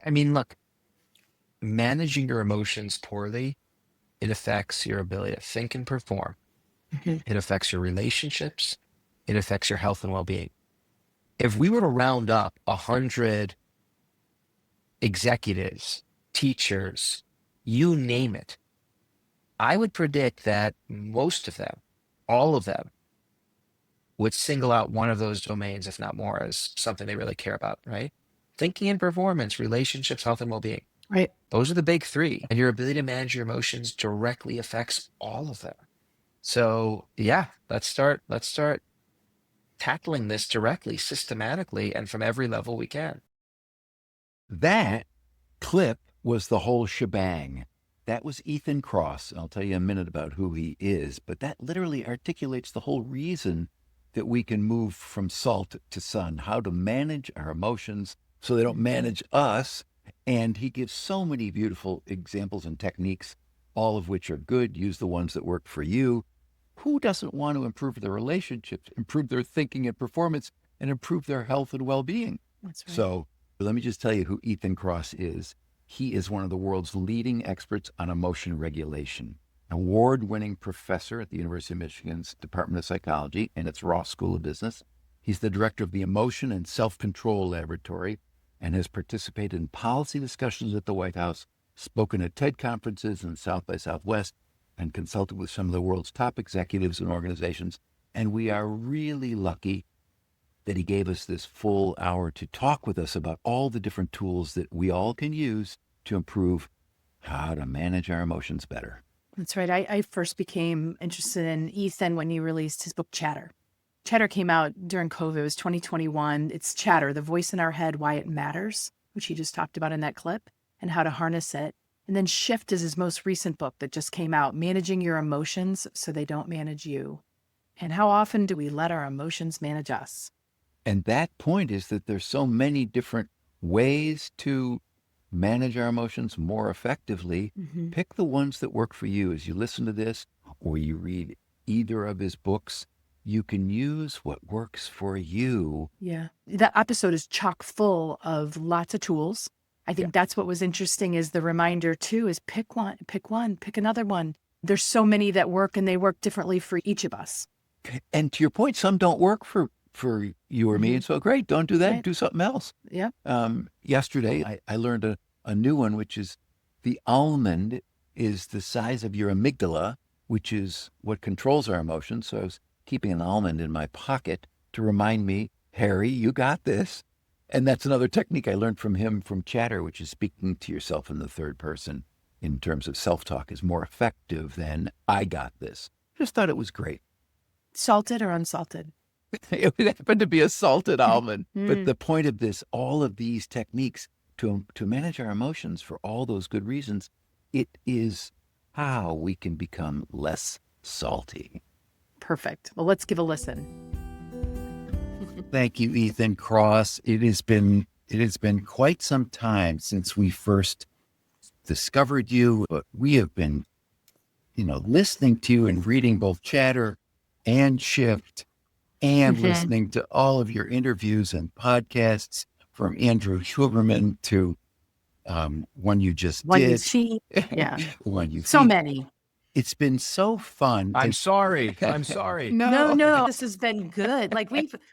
I mean, look, managing your emotions poorly, it affects your ability to think and perform. Mhm. It affects your relationships. It affects your health and well-being. If we were to round up 100 executives, teachers, you name it, I would predict that most of them, all of them, would single out one of those domains, if not more, as something they really care about, right? Thinking and performance, relationships, health and well-being. Right. Those are the big three. And your ability to manage your emotions directly affects all of them. So yeah, let's start tackling this directly, systematically, and from every level we can. That clip was the whole shebang. That was Ethan Kross. I'll tell you a minute about who he is, but that literally articulates the whole reason that we can move from salt to sun, how to manage our emotions so they don't manage us. And he gives so many beautiful examples and techniques, all of which are good. Use the ones that work for you. Who doesn't want to improve their relationships, improve their thinking and performance, and improve their health and well-being? That's right. So let me just tell you who Ethan Kross is. He is one of the world's leading experts on emotion regulation, award-winning professor at the University of Michigan's Department of Psychology and its Ross School of Business. He's the director of the Emotion and Self-Control Laboratory and has participated in policy discussions at the White House, spoken at TED conferences and South by Southwest, and consulted with some of the world's top executives and organizations. And we are really lucky that he gave us this full hour to talk with us about all the different tools that we all can use to improve how to manage our emotions better. That's right. I first became interested in Ethan when he released his book, Chatter. Chatter came out during COVID. It was 2021. It's Chatter, the voice in our head, why it matters, which he just talked about in that clip, and how to harness it. And then Shift is his most recent book that just came out, Managing Your Emotions So They Don't Manage You. And how often do we let our emotions manage us? And that point is that there's so many different ways to manage our emotions more effectively. Mm-hmm. Pick the ones that work for you. As you listen to this or you read either of his books, you can use what works for you. Yeah. That episode is chock full of lots of tools. I Yeah. think that's what was interesting is the reminder too, is pick one, pick another one. There's so many that work and they work differently for each of us. And to your point, some don't work for you or me. Mhm. And so great, don't do that. Right. Do something else. Yeah. Yesterday, I learned a new one, which is the almond is the size of your amygdala, which is what controls our emotions. So I was keeping an almond in my pocket to remind me, Harry, you got this. And that's another technique I learned from him from Chatter, which is speaking to yourself in the third person in terms of self-talk is more effective than I got this. Just thought it was great. Salted or unsalted? It would happen to be a salted almond. But Mm. the point of this, all of these techniques to manage our emotions for all those good reasons, it is how we can become less salty. Perfect. Well, let's give a listen. Thank you, Ethan Kross. It has been quite some time since we first discovered you, but we have been, listening to you and reading both Chatter and Shift and listening to all of your interviews and podcasts from Andrew Huberman to one you just One you did, see. Yeah. one you So see. many. It's been so fun. I'm sorry. I'm sorry. No, this has been good. Like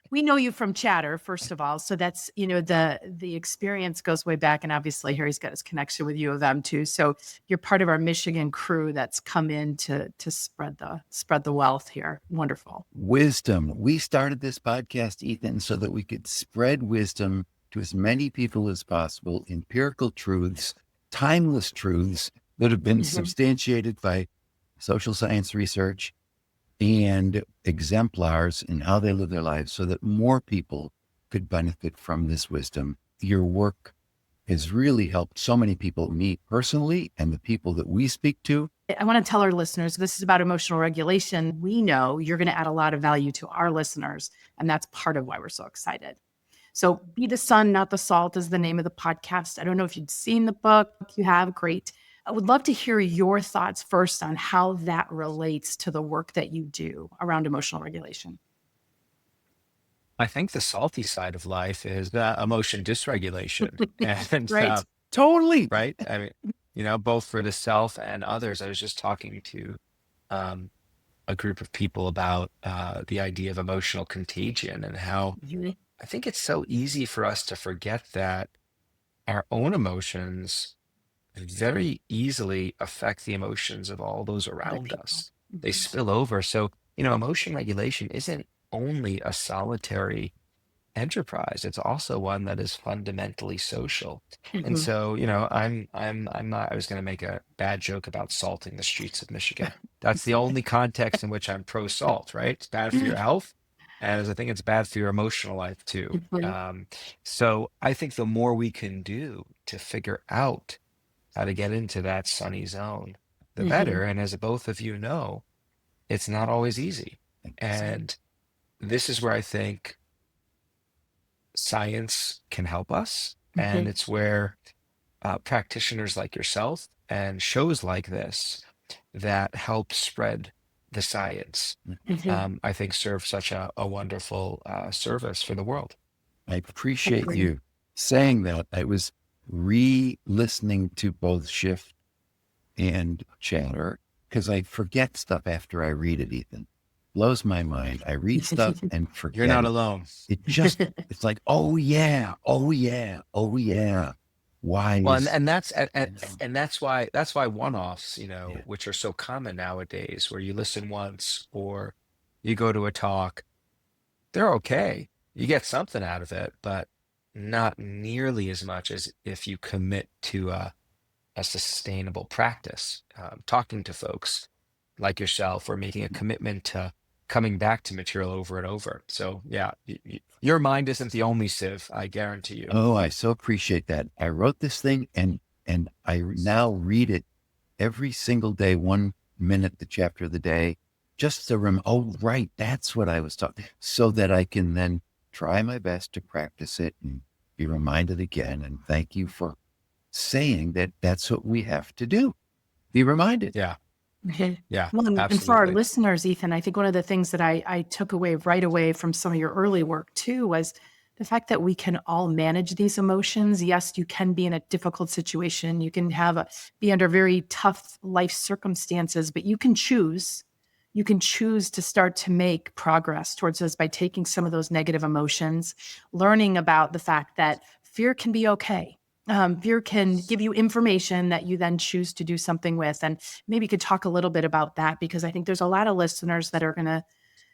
we know you from Chatter, first of all. So that's, the experience goes way back. And obviously Harry's got his connection with U of M too. So you're part of our Michigan crew that's come in to spread the wealth here. Wonderful. Wisdom. We started this podcast, Ethan, so that we could spread wisdom to as many people as possible, empirical truths, timeless truths that have been substantiated by social science research and exemplars in how they live their lives so that more people could benefit from this wisdom. Your work has really helped so many people, me personally, and the people that we speak to. I want to tell our listeners, this is about emotional regulation. We know you're going to add a lot of value to our listeners, and that's part of why we're so excited. So Be the Sun, Not the Salt is the name of the podcast. I don't know if you'd seen the book. If you have, great. I would love to hear your thoughts first on how that relates to the work that you do around emotional regulation. I think the salty side of life is emotion dysregulation. And Right. Totally. right? I mean, both for the self and others. I was just talking to um, a group of people about the idea of emotional contagion and how Mhm. I think it's so easy for us to forget that our own emotions very easily affect the emotions of all those Other around people. us. They spill over. So, emotion regulation isn't only a solitary enterprise. It's also one that is fundamentally social. And Mhm. so, I'm not, I was going to make a bad joke about salting the streets of Michigan. That's the only context in which I'm pro salt, right? It's bad for your health. And I think it's bad for your emotional life too. Mhm. So I think the more we can do to figure out how to get into that sunny zone, the Mhm. better. And as both of you know, it's not always easy. And this is where I think science can help us. And Mhm. it's where practitioners like yourself and shows like this that help spread the science, Mhm. I think serve such a wonderful service for the world. I appreciate Agree. you saying that. I was re-listening to both Shift and Chatter because I forget stuff after I read it, Ethan. Blows my mind. I read stuff and You're forget not it. alone. It's like, oh yeah, oh yeah, oh yeah. Well, and, Wise. and that's and, You know, and that's why one-offs, yeah. which are so common nowadays, where you listen once or you go to a talk, they're okay. You get something out of it, but not nearly as much as if you commit to a sustainable practice. Talking to folks like yourself or making a commitment to coming back to material over and over. So yeah, your mind isn't the only sieve, I guarantee you. Oh, I so appreciate that. I wrote this thing and I now read it every single day, 1 minute, the chapter of the day, just to oh, right, that's what I was talking, so that I can then try my best to practice it and be reminded again. And thank you for saying that that's what we have to do. Be reminded. Yeah, Mhm. yeah, Well, and for our absolutely. listeners, Ethan, I think one of the things that I took away right away from some of your early work too was the fact that we can all manage these emotions. Yes, you can be in a difficult situation. You can be under very tough life circumstances, but you can choose. You can choose to start to make progress towards this by taking some of those negative emotions, learning about the fact that fear can be okay. Fear can give you information that you then choose to do something with. And maybe you could talk a little bit about that because I think there's a lot of listeners that are going to,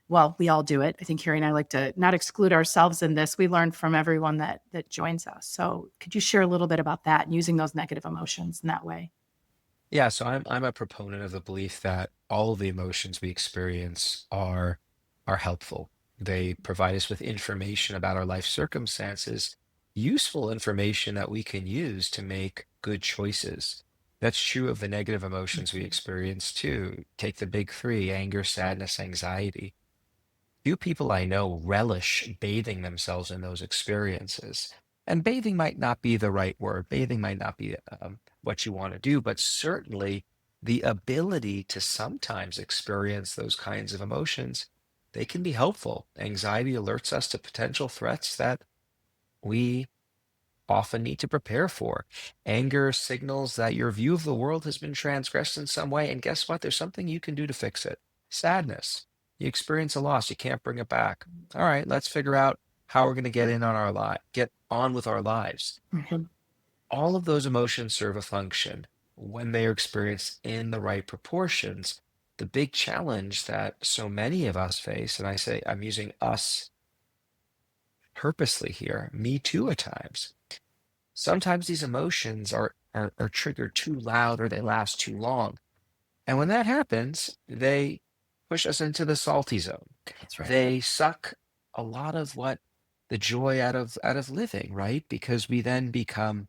well, we all do it. I think Carrie and I like to not exclude ourselves in this. We learn from everyone that joins us. So could you share a little bit about that and using those negative emotions in that way? Yeah, so I'm a proponent of the belief that all of the emotions we experience are helpful. They provide us with information about our life circumstances, useful information that we can use to make good choices. That's true of the negative emotions we Mhm. experience too. Take the big three: anger, sadness, anxiety. Few people I know relish bathing themselves in those experiences. And bathing might not be the right word. Bathing might not be what you want to do, but certainly the ability to sometimes experience those kinds of emotions, they can be helpful. Anxiety alerts us to potential threats that we often need to prepare for. Anger signals that your view of the world has been transgressed in some way. And guess what? There's something you can do to fix it. Sadness. You experience a loss, you can't bring it back. All right, let's figure out how we're going to get on with our lives. Mhm. All of those emotions serve a function when they are experienced in the right proportions. The big challenge that so many of us face, and I say I'm using us purposely here, me too at times. Sometimes these emotions are triggered too loud or they last too long. And when that happens, they push us into the salty zone. That's right. They suck a lot of what the joy out of living, right? Because we then become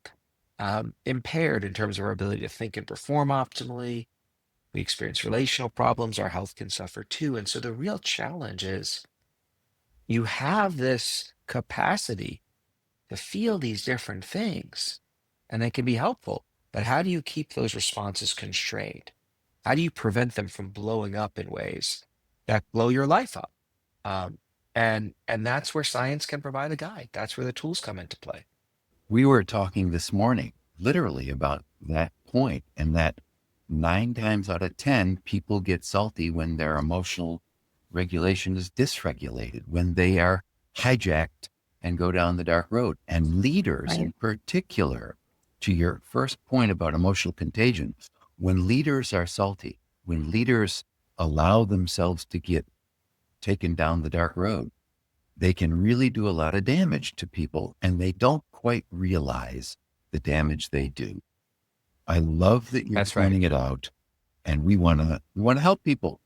impaired in terms of our ability to think and perform optimally. We experience relational problems. Our health can suffer too. And so the real challenge is you have this capacity to feel these different things, and they can be helpful. But how do you keep those responses constrained? How do you prevent them from blowing up in ways that blow your life up? Um, and that's where science can provide a guide. That's where the tools come into play. We were talking this morning literally about that point, and that 9 times out of 10, people get salty when their emotional regulation is dysregulated, when they are hijacked and go down the dark road. And leaders in Right. particular, to your first point about emotional contagion, when leaders are salty, when leaders allow themselves to get taken down the dark road, they can really do a lot of damage to people, and they don't quite realize the damage they do. I love that you're That's right. pointing it out, and we want to help people.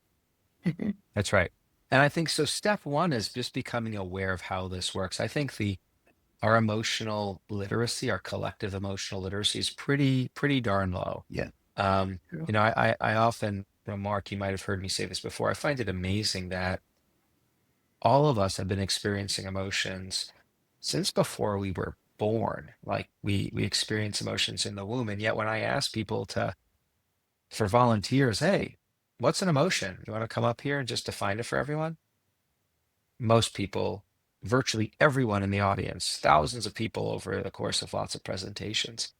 That's right. And I think so. Step one is just becoming aware of how this works. I think our emotional literacy, our collective emotional literacy, is pretty darn low. Yeah. Um, True. I often remark, you might have heard me say this before, I find it amazing that all of us have been experiencing emotions since before we were born. Like we experience emotions in the womb. And yet when I ask people for volunteers, hey, what's an emotion? You want to come up here and just define it for everyone? Most people, virtually everyone in the audience, thousands of people over the course of lots of presentations,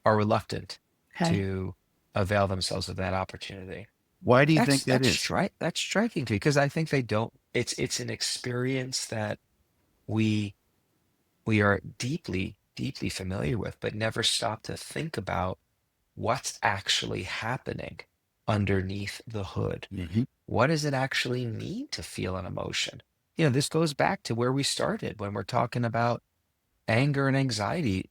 are reluctant Okay. to avail themselves of that opportunity. Why do you That's think that that's is? that's striking to me because I think they don't. It's an experience that we we are deeply familiar with, but never stop to think about what's actually happening underneath the hood. Mhm. What does it actually mean to feel an emotion? You know, this goes back to where we started when we're talking about anger and anxiety.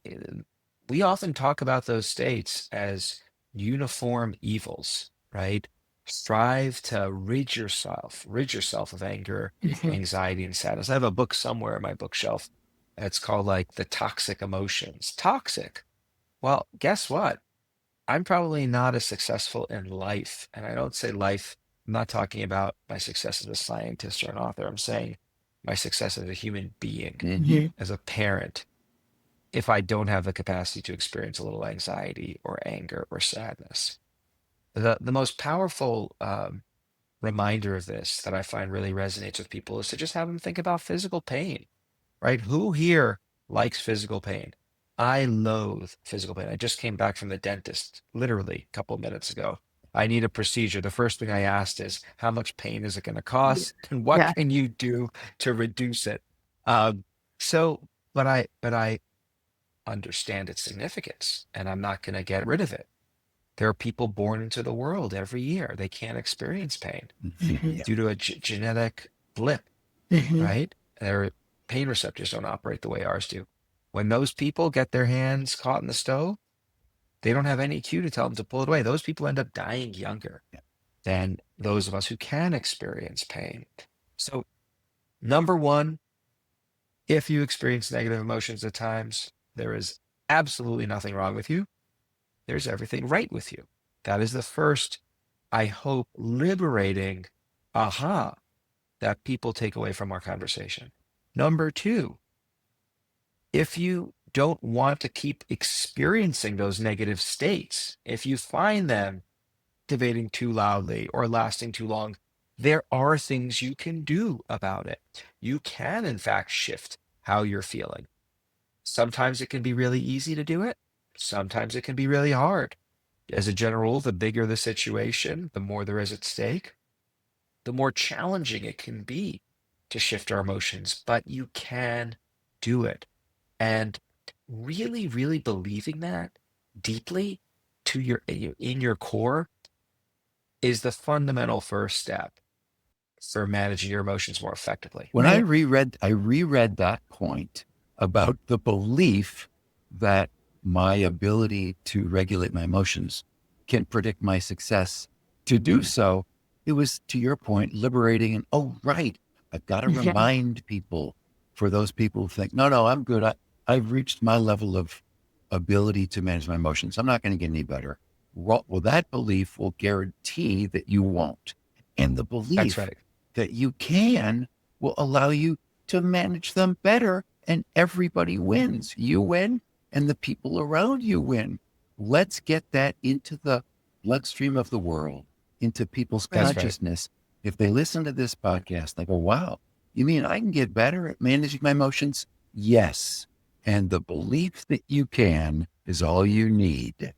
We often talk about those states as uniform evils, right? Strive to rid yourself of anger, Mhm. anxiety, and sadness. I have a book somewhere on my bookshelf. It's called like The Toxic Emotions. Toxic. Well, guess what? I'm probably not as successful in life. And I don't say life, I'm not talking about my success as a scientist or an author. I'm saying my success as a human being, Mhm. as a parent, if I don't have the capacity to experience a little anxiety or anger or sadness. The most powerful reminder of this that I find really resonates with people is to just have them think about physical pain, right? Who here likes physical pain? I loathe physical pain. I just came back from the dentist literally a couple of minutes ago. I need a procedure. The first thing I asked is, how much pain is it going to Yeah. cost, and what Yeah. can you do to reduce it? Um, so, but I understand its significance, and I'm not going to get rid of it. There are people born into the world every year. They can't experience pain Mhm. Mhm. Yeah. due to a genetic blip, Mhm. right? Their pain receptors don't operate the way ours do. When those people get their hands caught in the stove, they don't have any cue to tell them to pull it away. Those people end up dying younger Yeah. than those of us who can experience pain. So, number one, if you experience negative emotions at times, there is absolutely nothing wrong with you. There's everything right with you. That is the first, I hope, liberating aha that people take away from our conversation. Number two, if you don't want to keep experiencing those negative states, if you find them activating too loudly or lasting too long, there are things you can do about it. You can, in fact, shift how you're feeling. Sometimes it can be really easy to do it. Sometimes it can be really hard. As a general rule, the bigger the situation, the more there is at stake, the more challenging it can be to shift our emotions, but you can do it. And really believing that deeply to in your core is the fundamental first step for managing your emotions more effectively. When Right. I reread that point about the belief that my ability to regulate my emotions can predict my success to do so. It was, to your point, liberating. And oh, right, I've got to Yeah. remind people, for those people who think, no, I'm good. I've reached my level of ability to manage my emotions. I'm not going to get any better. Well, that belief will guarantee that you won't. And the That's belief right. that you can will allow you to manage them better, and everybody wins. You win and the people around you win. Let's get that into the bloodstream of the world, into people's That's right. consciousness. If they listen to this podcast, they go, wow, you mean I can get better at managing my emotions? Yes. And the belief that you can is all you need.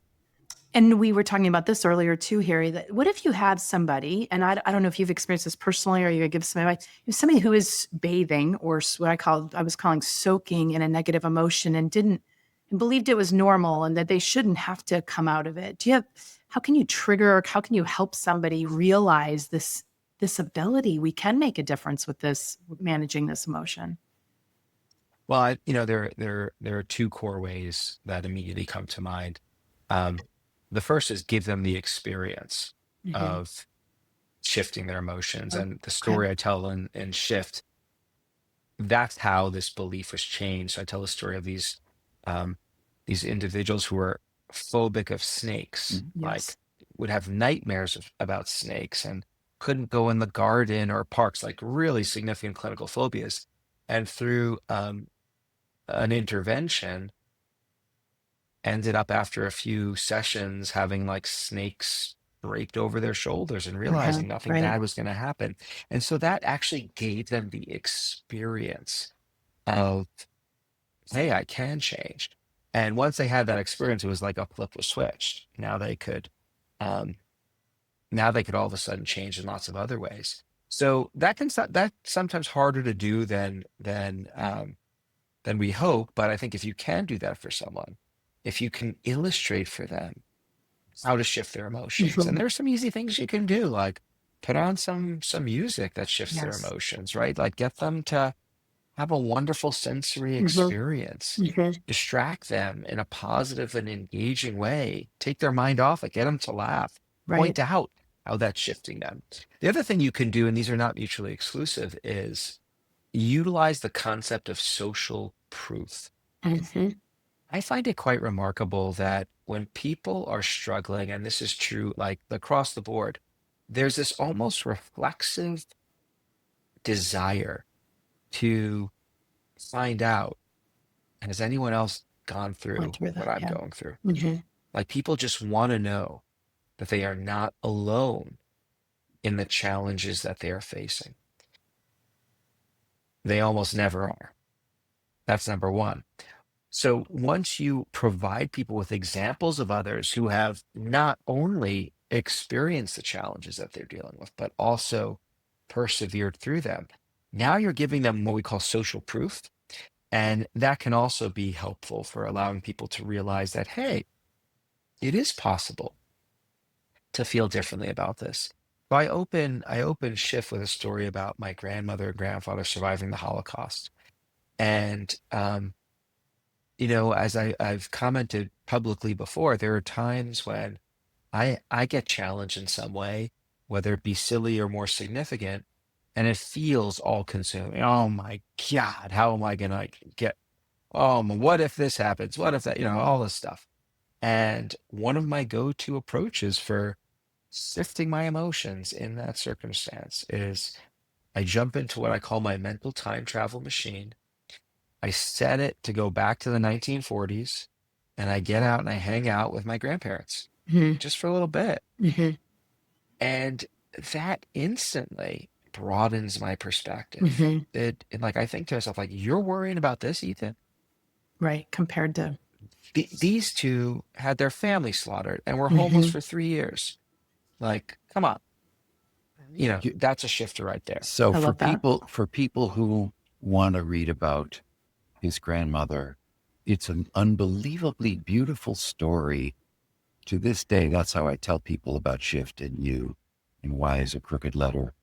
And we were talking about this earlier too, Harry, that what if you have somebody, and I don't know if you've experienced this personally or you give some advice, if somebody who is bathing or I was calling soaking in a negative emotion and and believed it was normal and that they shouldn't have to come out of it. How can you trigger, or how can you help somebody realize this ability? We can make a difference with this, managing this emotion. Well, there are two core ways that immediately come to mind. Um, the first is give them the experience Mm-hmm. of shifting their emotions, and the Okay. story I tell in Shift, that's how this belief was changed. So I tell the story of these individuals who were phobic of snakes, Yes. like would have nightmares about snakes and couldn't go in the garden or parks, like really significant clinical phobias. And through an intervention, ended up after a few sessions having like snakes draped over their shoulders and Uh-huh. realizing nothing Right. bad was going to happen. And so that actually gave them the experience of, hey, I can change. And once they had that experience, it was like a flip was switched. Um, now they could all of a sudden change in lots of other ways. So that's sometimes harder to do than we hope. But I think if you can do that for someone, if you can illustrate for them how to shift their emotions, and Mhm. there's some easy things you can do, like put on some music that shifts their Yes. emotions, right? Like get them to have a wonderful sensory Mhm. experience. Mhm. Distract them in a positive and engaging way. Take their mind off it. Get them to laugh. Right. Point out how that's shifting them. The other thing you can do, and these are not mutually exclusive, is utilize the concept of social proof. Mhm. I find it quite remarkable that when people are struggling, and this is true like across the board, there's this almost reflexive desire to find out, has anyone else gone Went through through what that. I'm Yeah. going through? Mhm. Like people just want to know that they are not alone in the challenges that they are facing. They almost never are. That's number one. So once you provide people with examples of others who have not only experienced the challenges that they're dealing with, but also persevered through them, now you're giving them what we call social proof. And that can also be helpful for allowing people to realize that, hey, it is possible to feel differently about this. So I open Shift with a story about my grandmother and grandfather surviving the Holocaust. And as I've commented publicly before, there are times when I get challenged in some way, whether it be silly or more significant, and it feels all consuming. Oh my God, how am I gonna get what if this happens? What if that, all this stuff. And one of my go-to approaches for sifting my emotions in that circumstance is I jump into what I call my mental time travel machine. I set it to go back to the 1940s, and I get out and I hang out with my grandparents Mhm. just for a little bit. Mhm. And that instantly broadens my perspective. Mhm. And like I think to myself, like, you're worrying about this, Ethan? Right. Compared to. These two had their family slaughtered and were homeless Mhm. for 3 years. Like, come on. You- That's a shifter right there. So I love that. for people who want to read about his grandmother, it's an unbelievably beautiful story. To this day, that's how I tell people about Shift and you and why is a crooked letter.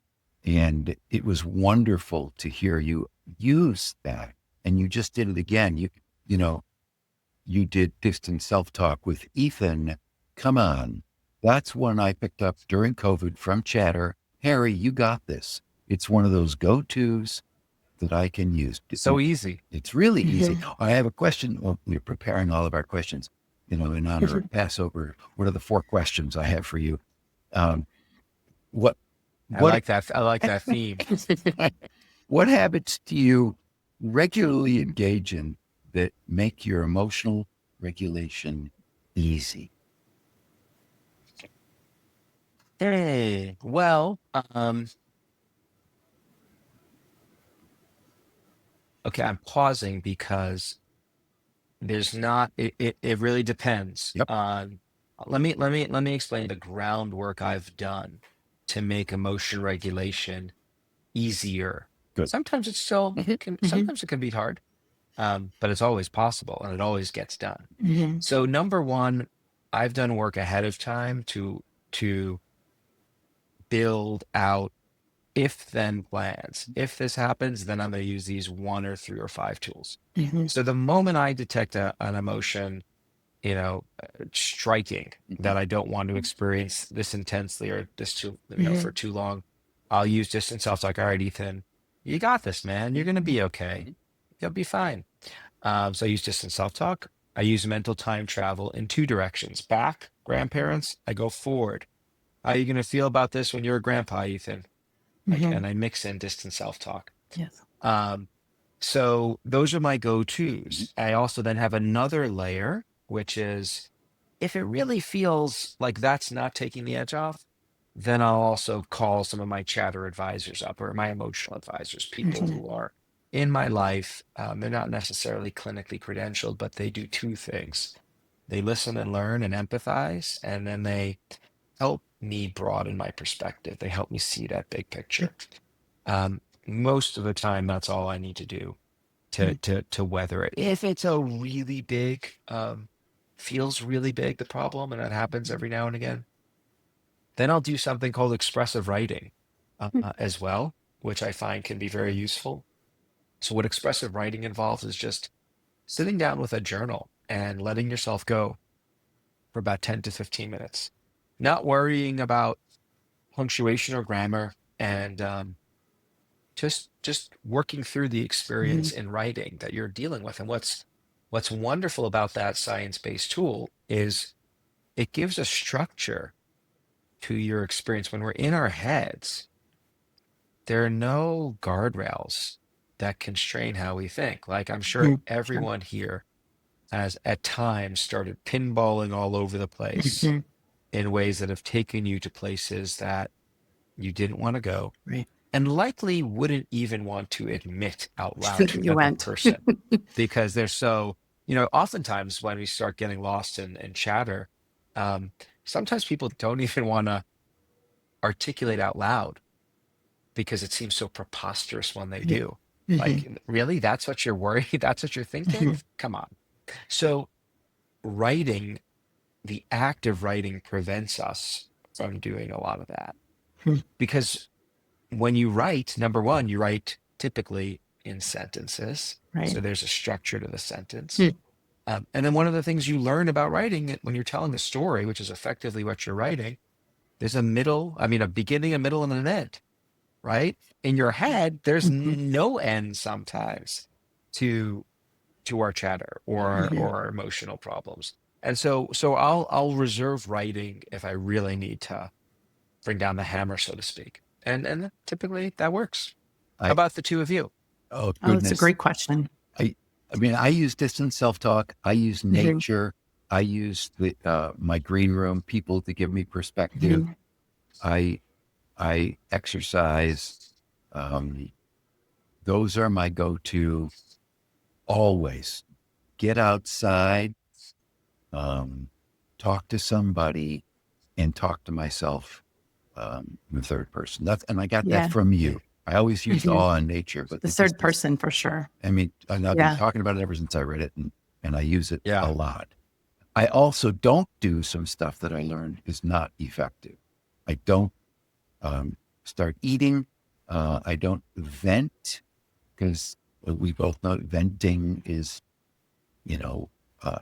And it was wonderful to hear you use that. And you just did it again. You know, you did distant self-talk with Ethan. Come on. That's one I picked up during COVID from Chatter. Harry, you got this. It's one of those go-tos that I can use. So easy. It's really easy. Mhm. I have a question. Well, we're preparing all of our questions, in honor of Passover. What are the 4 questions I have for you? Um, what, I what, like that. I like that theme. what habits do you regularly engage in that make your emotional regulation easy? Hey, well, okay, I'm pausing because There's not, it really depends Yep. on, let me explain the groundwork I've done to make emotion regulation easier. Good. Sometimes it's still Hmm. sometimes it can be hard, but it's always possible and it always gets done. Hmm. So number one, I've done work ahead of time to build out if then plans. If this happens, then I'm going to use these one or three or five tools. Hmm. So the moment I detect an emotion, striking that I don't want to experience this intensely or this Hmm. for too long, I'll use distance self-talk. All right, Ethan, you got this, man. You're going to be okay. You'll be fine. So I use distance self-talk. I use mental time travel in two directions. Back, grandparents, I go forward. How are you going to feel about this when you're a grandpa, Ethan? Hmm. And I mix in distance self-talk. Yes. Um, so those are my go-tos. I also then have another layer, which is if it really feels like that's not taking the edge off, then I'll also call some of my chatter advisors up or my emotional advisors, people Hmm. who are in my life. They're not necessarily clinically credentialed, but they do two things. They listen and learn and empathize, and then they help me broaden my perspective. They help me see that big picture. Most of the time, that's all I need to do to weather it. If it's a really big, feels really big, the problem, and that happens every now and again, then I'll do something called expressive writing as well, which I find can be very useful. So what expressive writing involves is just sitting down with a journal and letting yourself go for about 10 to 15 minutes, not worrying about punctuation or grammar, and just working through the Hmm. experience in writing that you're dealing with. And what's wonderful about that science-based tool is it gives a structure to your experience. When we're in our heads, there are no guardrails that constrain how we think. Like I'm sure Sure. everyone here has at times started pinballing all over the place Hmm. in ways that have taken you to places that you didn't want to go Right. and likely wouldn't even want to admit out loud to You another went. person because they're so, oftentimes when we start getting lost in chatter, um, sometimes people don't even want to articulate out loud because it seems so preposterous when they Yeah. do. Hmm. Like, really? That's what you're worried? That's what you're thinking? Hmm. Come on. So, writing, the act of writing prevents us from doing a lot of that because when you write, number one, you write typically in sentences. Right. So there's a structure to the sentence. Hmm. And then one of the things you learn about writing when you're telling a story, which is effectively what you're writing, there's a beginning, a middle, and an end, right? In your head, there's Hmm. no end sometimes to our chatter Hmm. or our emotional problems. And so I'll reserve writing if I really need to bring down the hammer, so to speak. And typically that works. How I about the two of you? Oh Oh, it's a goodness. great question. I I mean, I use distance self-talk. I use Hmm. nature. I use the my green room people to give me perspective. Hmm. I I exercise. Um, those are my go-to always. Get outside, um, talk to somebody, and talk to myself in the third person. And I got that Yeah. from you. I always used Hmm. awe in nature, but The the third distance. person for sure. I mean, and I've been Yeah. talking about it ever since I read it, and I use it a Yeah. lot. I also don't do some stuff that I learned is not effective. I don't start eating. I don't vent because we both know venting is,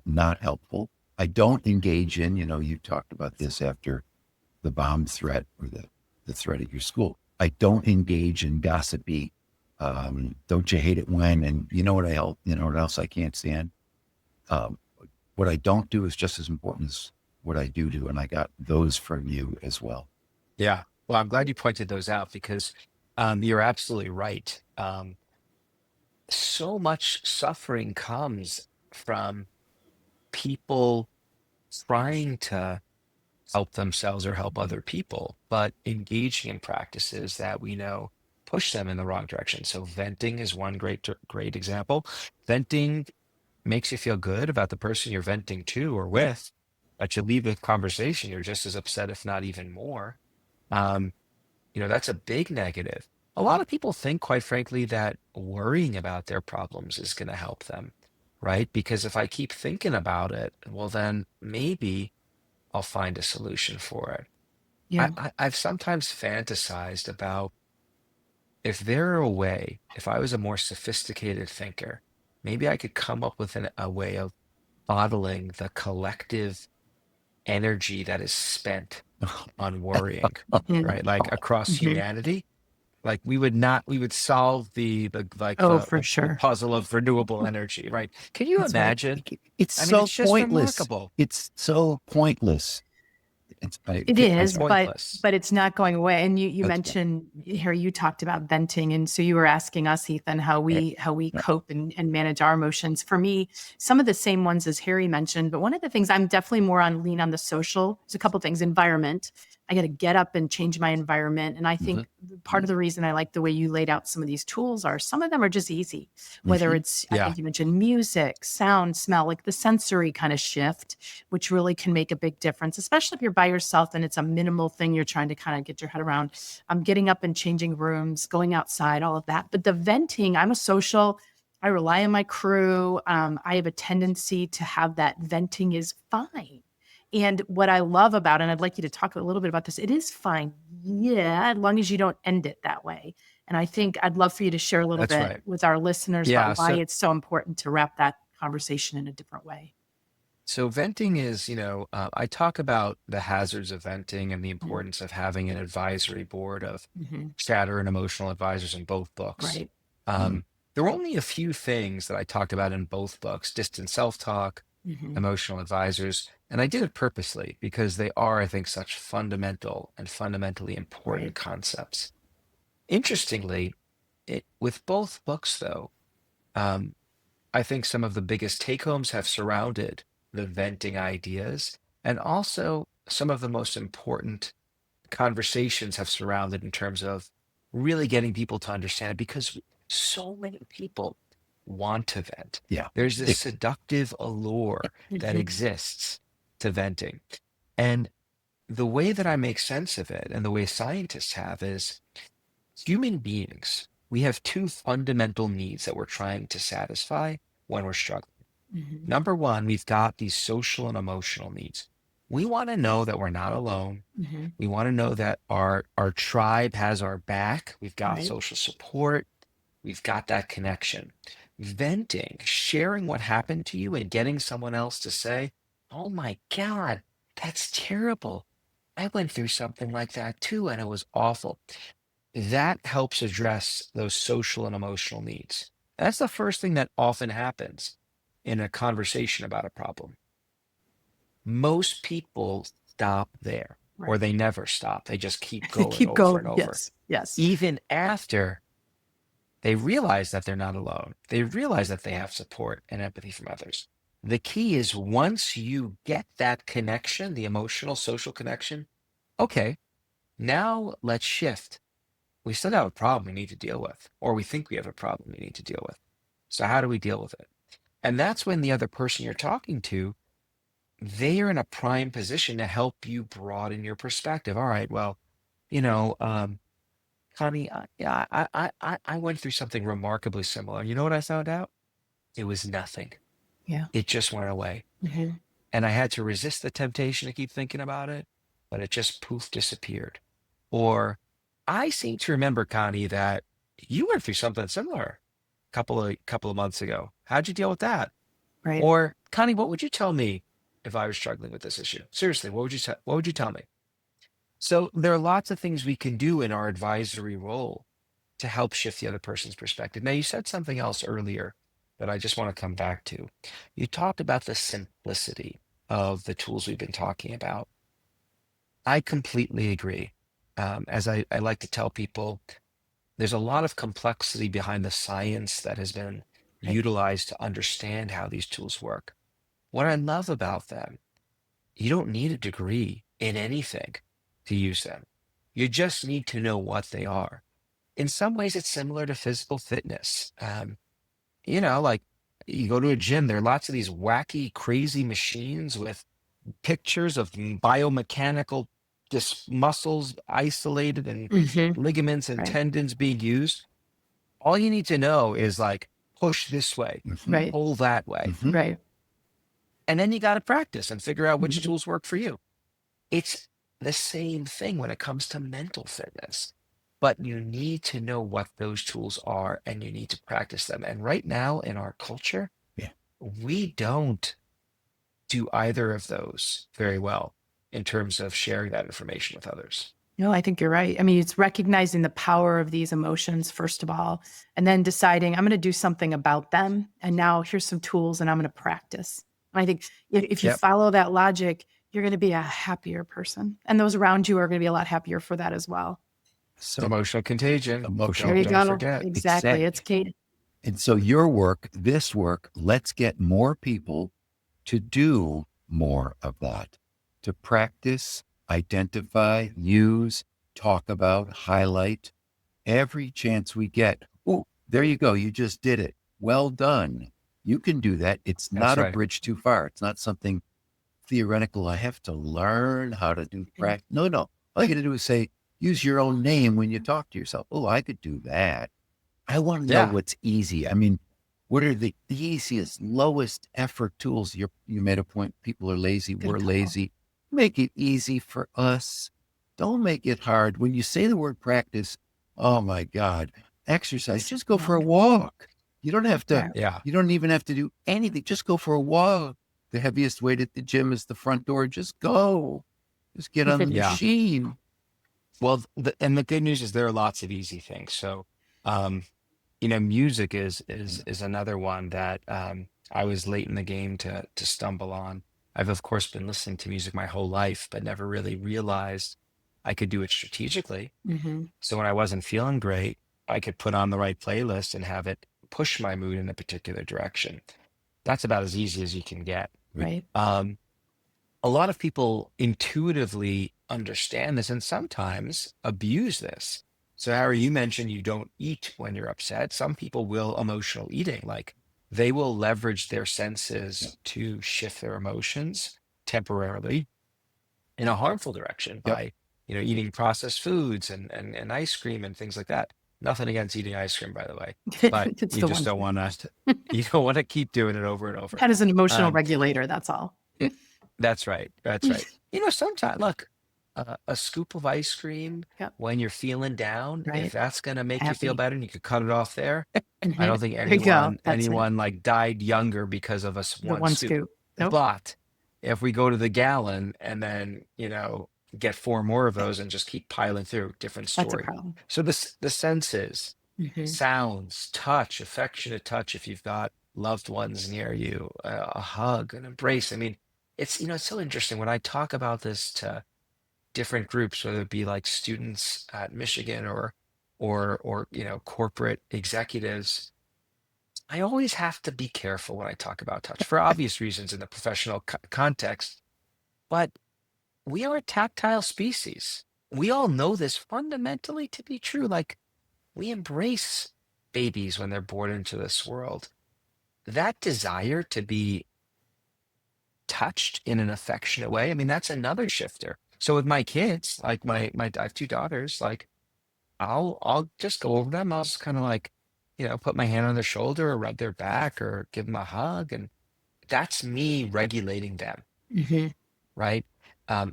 not helpful. I don't engage in, you talked about this after the bomb threat or the threat at your school. I don't engage in gossipy. Don't you hate it when? And you know what else I can't stand? Um, what I don't do is just as important as what I do. And I got those from you as well. Yeah. Well, I'm glad you pointed those out because you're absolutely right. So much suffering comes from people trying to help themselves or help other people, but engaging in practices that we know push them in the wrong direction. So venting is one great example. Venting makes you feel good about the person you're venting to or with, but you leave the conversation, you're just as upset, if not even more. Um, that's a big negative. A lot of people think, quite frankly, that worrying about their problems is going to help them, right? Because if I keep thinking about it, well, then maybe I'll find a solution for it. Yeah. I've sometimes fantasized about if there were a way, if I was a more sophisticated thinker, maybe I could come up with a way of bottling the collective energy that is spent on worrying, Mhm. right? Like across Mhm. humanity, like we would solve Oh, for the sure. puzzle of renewable energy, right? Can you That's right. imagine? It's I mean, so it's just pointless. remarkable. It's so pointless. It I'm is, sorry. but Pointless. it's not going away. And you That's right. mentioned, Harry, you talked about venting, and so you were asking us, Ethan, how Right. we Right. cope and manage our emotions. For me, some of the same ones as Harry mentioned, but one of the things I'm definitely more on lean on the social. There's a couple things. Environment. I got to get up and change my environment, and I Mhm. think part of the reason I like the way you laid out some of these tools are some of them are just easy. Whether Mhm. it's, I Yeah, think you mentioned music, sound, smell, like the sensory kind of shift, which really can make a big difference, especially if you're by yourself and it's a minimal thing you're trying to kind of get your head around. I'm getting up and changing rooms, going outside, all of that. But the venting, I'm a social, I rely on my crew. I have a tendency to have that venting is fine. And what I love about it, and I'd like you to talk a little bit about this, it is fine. Yeah, as long as you don't end it that way. And I think I'd love for you to share a little that's bit right. with our listeners Yeah, about why so it's so important to wrap that conversation in a different way. venting is, I talk about the hazards of venting and the Mhm. importance of having an advisory board of Mhm. chatter and emotional advisors in both books. Right. Mhm. There were only a few things that I talked about in both books: distant self-talk, Mhm. emotional advisors, and I did it purposely because they are, I think, such fundamental and fundamentally important Right. concepts. Interestingly, with both books, though, um, I think some of the biggest take homes have surrounded the venting ideas, and also some of the most important conversations have surrounded in terms of really getting people to understand it because so many people want to vent. Yeah. There's this It- seductive allure that Mhm. exists to venting. And the way that I make sense of it and the way scientists have is human beings, we have two fundamental needs that we're trying to satisfy when we're struggling. Mhm. Number one, we've got these social and emotional needs. We want to know that we're not alone. Mhm. We want to know that our tribe has our back. We've got Right. social support. We've got that connection. Venting, sharing what happened to you and getting someone else to say, "Oh my God, that's terrible. I went through something like that too, and it was awful." That helps address those social and emotional needs. That's the first thing that often happens in a conversation about a problem. Most people stop there, or Right. they never stop. They just keep They going keep over and going. over, Yes. Yes. even after they realize that they're not alone. They realize that they have support and empathy from others. The key is once you get that connection, the emotional, social connection, okay, now let's shift. We still have a problem we need to deal with, or we think we have a problem we need to deal with. So, how do we deal with it? And that's when the other person you're talking to, they are in a prime position to help you broaden your perspective. All right, well, you know, Connie, yeah, I went through something remarkably similar. You know what I found out? It was nothing. Yeah. It just went away. Mhm. And I had to resist the temptation to keep thinking about it, but it just poof disappeared. Or I seem to remember, Connie, that you went through something similar a couple of months ago. How'd you deal with that? Right. Or Connie, what would you tell me if I was struggling with this issue? Seriously, what would you tell me? So there are lots of things we can do in our advisory role to help shift the other person's perspective. Now, you said something else earlier that I just want to come back to. You talked about the simplicity of the tools we've been talking about. I completely agree. As I like to tell people, there's a lot of complexity behind the science that has been Right. utilized to understand how these tools work. What I love about them, you don't need a degree in anything to use them. You just need to know what they are. In some ways, it's similar to physical fitness. Like You go to a gym, there are lots of these wacky, crazy machines with pictures of biomechanical muscles isolated and Hmm. ligaments and Right. tendons being used. All you need to know is like push this way, Mhm. Right. pull that way. Mhm. Right. And then you got to practice and figure out which Mhm. tools work for you. It's the same thing when it comes to mental fitness, but you need to know what those tools are and you need to practice them. And right now in our culture, Yeah. we don't do either of those very well in terms of sharing that information with others. No, I think you're right. I mean, it's recognizing the power of these emotions, first of all, and then deciding I'm going to do something about them. And now here's some tools and I'm going to practice. And I think if you Yep. follow that logic, you're going to be a happier person. And those around you are going to be a lot happier for that as well. So Emotional contagion. emotional. There you Don't go. forget. Exactly. It's Kate. And so your work, this work, let's get more people to do more of that, to practice, identify, use, talk about, highlight every chance we get. Oh, there you go. You just did it. Well done. You can do that. It's That's not a right. bridge too far. It's not something theoretical. I have to learn how to do Mhm. practice. No, no. All you got to do is say, use your own name when you talk to yourself. Oh, I could do that. I want to know Yeah. what's easy. I mean, what are the easiest, lowest effort tools? You made a point. People are lazy. Good We're call. lazy. Make it easy for us. Don't make it hard. When you say the word practice, oh my God, exercise, just go for a Long. walk. You don't have to, Yeah. Yeah. you don't even have to do anything. Just go for a walk. The heaviest weight at the gym is the front door. Just go. Just get If on the it's Yeah. machine. Well, and the good news is there are lots of easy things. So, um, music is another one that I was late in the game to stumble on. I've of course been listening to music my whole life, but never really realized I could do it strategically. hmm So when I wasn't feeling great, I could put on the right playlist and have it push my mood in a particular direction. That's about as easy as you can get. right. Um, a lot of people intuitively understand this and sometimes abuse this. So, Harry, you mentioned you don't eat when you're upset. Some people will emotional eating, like they will leverage their Yep. senses to shift their emotions temporarily in a harmful direction Yep. by, eating processed foods and ice cream and things like that. Nothing against eating ice cream, by the way, but It's you the just one don't thing. want to, you don't want to keep doing it over and over. That is an emotional Um, regulator. That's all. That's right. That's right. Sometimes look, a scoop of ice cream Yep. when you're feeling down, if Right. that's gonna make you feel Happy. better and you could cut it off there, I Mhm. don't think There you go. anyone That's it. anyone like died younger because of The one one scoop. scoop. Nope. But if we go to the gallon and then, get four more of those and just keep piling through, different That's a story. problem. So the senses, Hmm. sounds, touch, affectionate touch if you've got loved ones near you, a hug, an embrace. I mean, it's so interesting when I talk about this to different groups, whether it be like students at Michigan or corporate executives. I always have to be careful when I talk about touch for obvious reasons in the professional context. But we are a tactile species. We all know this fundamentally to be true. Like we embrace babies when they're born into this world. That desire to be touched in an affectionate way. I mean, that's another shifter. So with my kids, like my I have two daughters, like I'll just go over them. I'll just kind of like, put my hand on their shoulder or rub their back or give them a hug. And that's me regulating them, Hmm. right?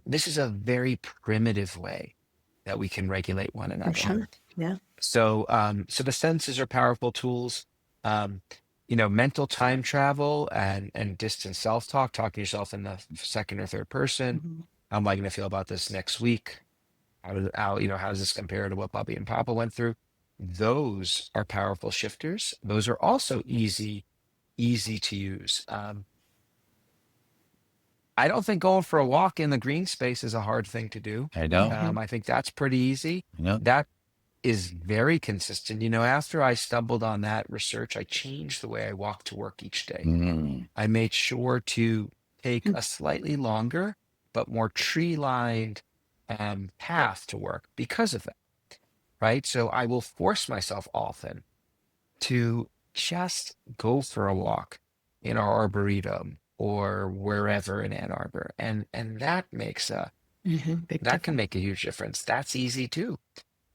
This is a very primitive way that we can regulate one For another. sure. Yeah. So the senses are powerful tools. Um, mental time travel and distance self-talk, talking to yourself in the second or third person. Hmm. How am I going to feel about this next week? How does this compare to what Bobby and Papa went through? Those are powerful shifters. Those are also easy to use. I don't think going for a walk in the green space is a hard thing to do. I know. Hmm. I think that's pretty easy. I know. That is very consistent. After I stumbled on that research, I changed the way I walk to work each day. Mm. I made sure to take a slightly longer but more tree-lined path to work because of that, right? So I will force myself often to just go for a walk in our arboretum or wherever in Ann Arbor. And that makes Big that can difference. make a huge difference. That's easy too.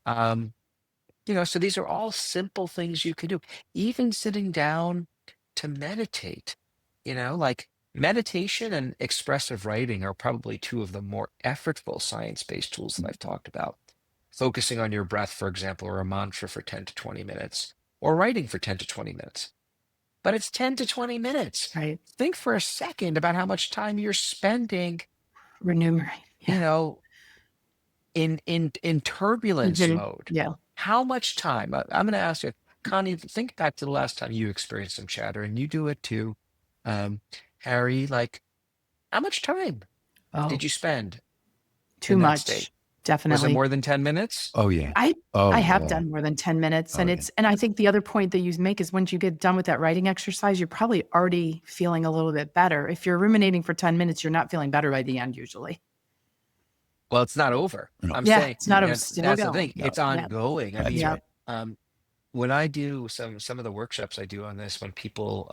Um, so these are all simple things you can do. Even sitting down to meditate, like meditation and expressive writing are probably two of the more effortful science-based tools that I've talked about. Focusing on your breath, for example, or a mantra for 10 to 20 minutes, or writing for 10 to 20 minutes. But it's 10 to 20 minutes. Right. Think for a second about how much time you're spending, Remunerate. you Yeah. know, in turbulence mode. Yeah. How much time? I'm going to ask you, Connie, think back to the last time you experienced some chatter, and you do it too. Harry, like, how much time Oh, did you spend too in that state? much. Was it Definitely. more than 10 minutes? Oh, yeah. I Oh, I have yeah. done more than 10 minutes, Oh, and yeah. I think the other point that you make is once you get done with that writing exercise, you're probably already feeling a little bit better. If you're ruminating for 10 minutes, you're not feeling better by the end usually. Well, it's not over. No. I'm Yeah, saying, it's not, I'm and still that's the going. thing. No. It's Yeah. ongoing. I That's mean, Yeah. right. when I do some of the workshops I do on this, when people,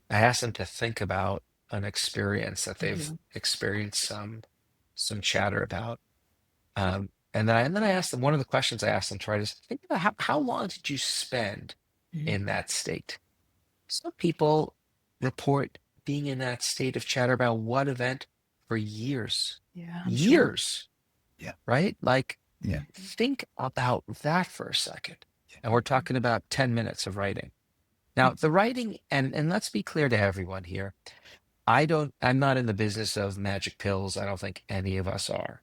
I ask them to think about an experience that they've experienced some chatter about. And then I asked them, one of the questions I asked them, try to think about how long did you spend Mhm. in that state? Some people report being in that state of chatter about what event for years, Yeah, I'm sure. Yeah. right? Like, Yeah. think about that for a second. Yeah. And we're talking about 10 minutes of writing. Now, the writing, and let's be clear to everyone here, I'm not in the business of magic pills. I don't think any of us are.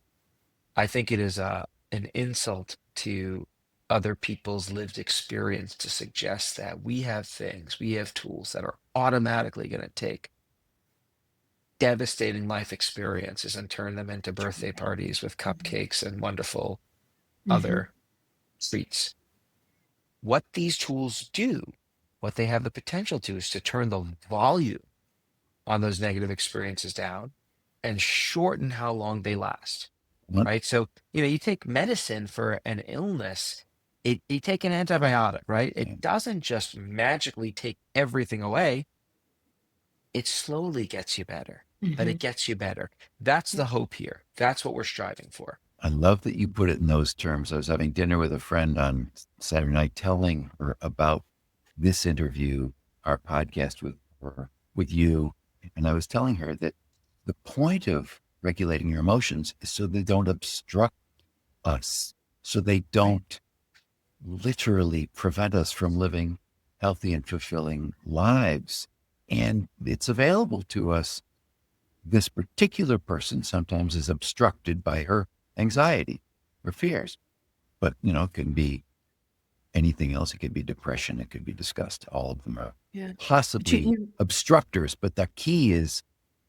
I think it is an insult to other people's lived experience to suggest that we have tools that are automatically going to take devastating life experiences and turn them into birthday parties with cupcakes and wonderful other treats. What these tools do, what they have the potential to, is to turn the volume on those negative experiences down and shorten how long they last. What? Right. So, you take medicine for an illness, you take an antibiotic, right? Yeah. It doesn't just magically take everything away. It slowly gets you better, but it gets you better. That's the hope here. That's what we're striving for. I love that you put it in those terms. I was having dinner with a friend on Saturday night, telling her about this interview, our podcast with you. And I was telling her that the point of regulating your emotions is so they don't obstruct us, so they don't literally prevent us from living healthy and fulfilling lives. And it's available to us. This particular person sometimes is obstructed by her anxiety or fears, but it can be anything else. It could be depression. It could be disgust. All of them are possibly obstructors, but the key is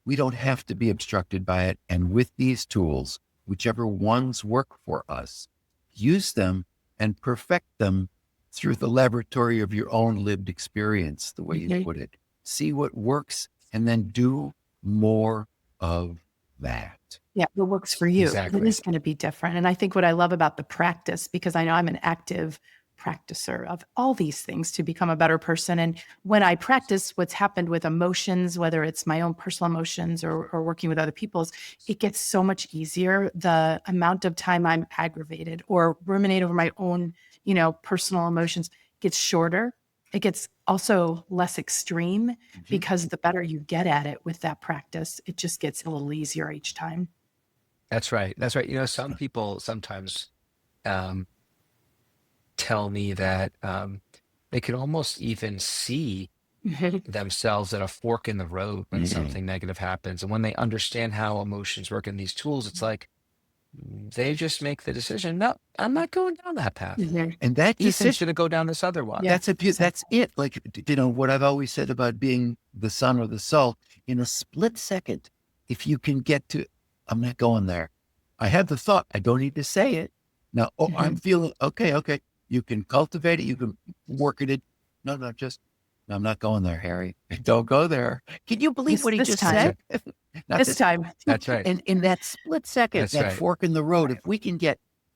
we don't have to be obstructed by it. And with these tools, whichever ones work for us, use them and perfect them through the laboratory of your own lived experience, the way you put it. See what works and then do more of that. Yeah, what works for you. Exactly. It is going to be different. And I think what I love about the practice, because I know I'm an active practicer of all these things to become a better person. And when I practice what's happened with emotions, whether it's my own personal emotions or working with other people's, it gets so much easier. The amount of time I'm aggravated or ruminate over my own, personal emotions gets shorter. It gets also less extreme because the better you get at it with that practice, it just gets a little easier each time. That's right. That's right. Some people sometimes tell me that they can almost even see themselves at a fork in the road when something negative happens. And when they understand how emotions work in these tools, it's like they just make the decision, no, I'm not going down that path. And that Ethan's going to go down this other one. Yeah. That's it. Like, what I've always said about being the sun or the salt, in a split second, if you can get to, I'm not going there. I have the thought, I don't need to say it. Now, I'm feeling, okay. You can cultivate it. You can work at it. No, I'm not going there, Harry. Don't go there. Can you believe what he This just time. said? This time. That's right. And in that split second, That's that right. fork in the road, if we can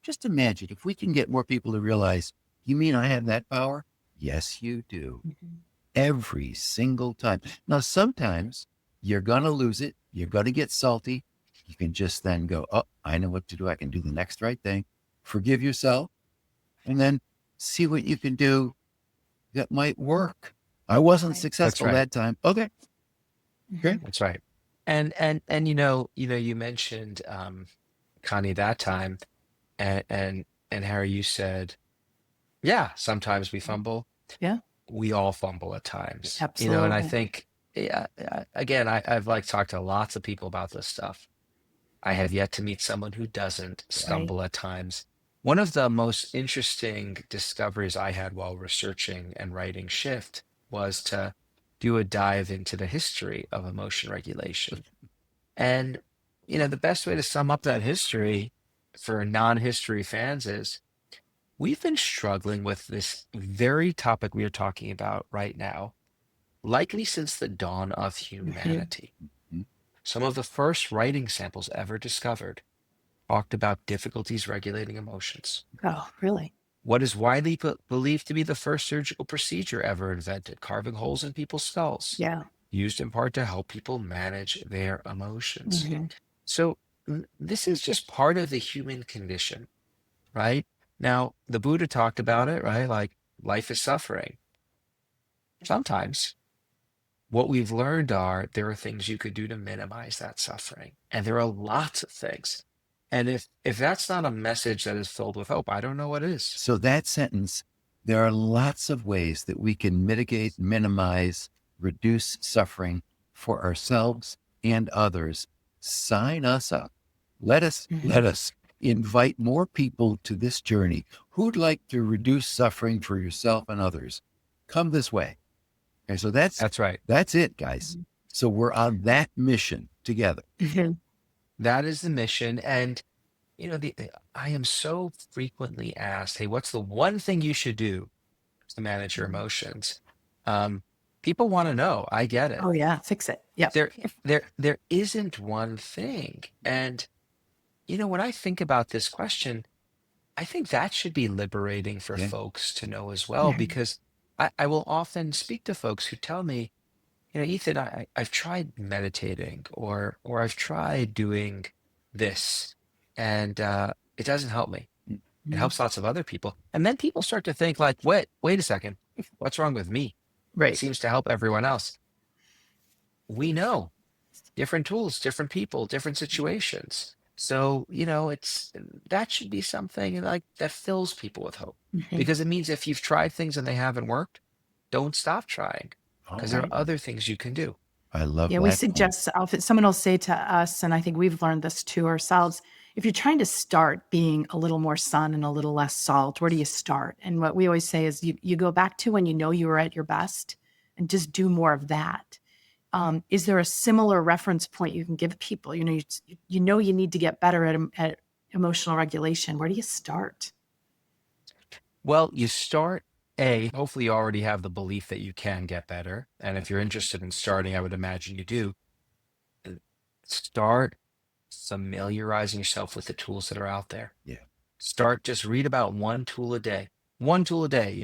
just imagine, if we can get more people to realize, you mean I have that power? Yes, you do. Mhm. Every single time. Now, sometimes you're going to lose it. You're going to get salty. You can just then go, oh, I know what to do. I can do the next right thing. Forgive yourself and then see what you can do that might work. I wasn't Right. That's successful right. that time. Okay, great. That's right. And you mentioned Connie that time, and Harry, you said, yeah, sometimes we fumble. Yeah, We all fumble at times, and I absolutely. think, yeah, again, I've like talked to lots of people about this stuff. I have yet to meet someone who doesn't Right. stumble at times. One of the most interesting discoveries I had while researching and writing Shift was to do a dive into the history of emotion regulation. And, the best way to sum up that history for non-history fans is we've been struggling with this very topic we are talking about right now, likely since the dawn of Mhm. humanity. Mhm. Some of the first writing samples ever discovered talked about difficulties regulating emotions. Oh, really? What is widely believed to be the first surgical procedure ever invented, carving holes in people's skulls, Yeah. used in part to help people manage their emotions. Hmm. So, this is just part of the human condition, right? Now, the Buddha talked about it, right? Like life is suffering. Sometimes what we've learned are there are things you could do to minimize that suffering. And there are lots of things. And if that's not a message that is filled with hope, I don't know what is. So that sentence, there are lots of ways that we can mitigate, minimize, reduce suffering for ourselves and others. Sign us up. Let Hmm. us invite more people to this journey. Who'd like to reduce suffering for yourself and others? Come this way. Okay, so That's right. that's it, guys. So we're on that mission together. Hmm. That is the mission. And I am so frequently asked, hey, what's the one thing you should do to manage your emotions? Um, People want to know. I get it. Oh, yeah. Fix it. Yep. There isn't one thing. And when I think about this question, I think that should be liberating for Yeah. folks to know as well, Mhm. because I will often speak to folks who tell me, Ethan, I've tried meditating or I've tried doing this, and it doesn't help me. It Mhm. helps lots of other people. And then people start to think like, wait a second, what's wrong with me? It Right. seems to help everyone else. We know different tools, different people, different situations. So, it's that should be something like that fills people with hope, Hmm. because it means if you've tried things and they haven't worked, don't stop trying, because there are Right. other things you can do. I love Yeah, we that point. suggest often someone will say to us, and I think we've learned this too ourselves. If you're trying to start being a little more sun and a little less salt, where do you start? And what we always say is you go back to when you know you were at your best and just do more of that. Is there a similar reference point you can give people? You know you need to get better at emotional regulation. Where do you start? Well, you start hopefully you already have the belief that you can get better. And if you're interested in starting, I would imagine you do. uh, Start familiarizing yourself with the tools that are out there. Yeah. Start, just read about one tool a day. One tool a day.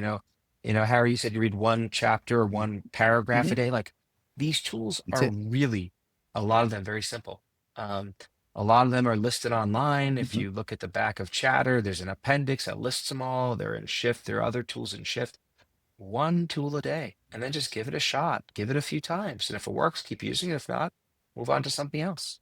Harry, you said you read one chapter or one paragraph a Mhm. day. Like, these tools That's are it. really, a lot of them, very simple. Um, a lot of them are listed online. If Mhm. you look at the back of Chatter, there's an appendix that lists them all. They're in Shift. There are other tools in Shift. One tool a day, and then just give it a shot. Give it a few times. And if it works, keep using it. If not, move on to something else.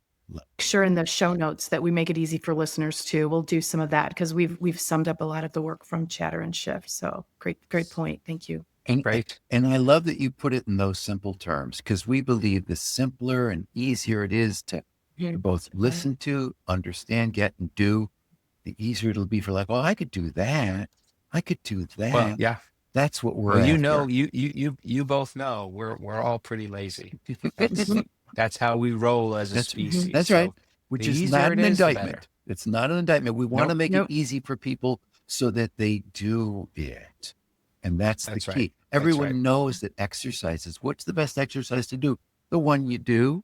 Sure, in the show notes that we make it easy for listeners too. We'll do some of that because we've summed up a lot of the work from Chatter and Shift. So great point. Thank you. And Great. and I love that you put it in those simple terms because we believe the simpler and easier it is to Mhm. both Right. listen to, understand, get, and do, the easier it'll be for like, well, I could do that. I could do Well, that. yeah. That's what we're Well, after. you both know we're all pretty lazy. That's that's how we roll as a That's Mhm. species. that's right. So the Which is easier not it an is, the better. indictment. It's not an indictment. We want to Nope. make it Nope. easy for people so that they do it. And that's the That's right. key. That's right. Everyone knows that exercises. What's the best exercise to do? The one you do,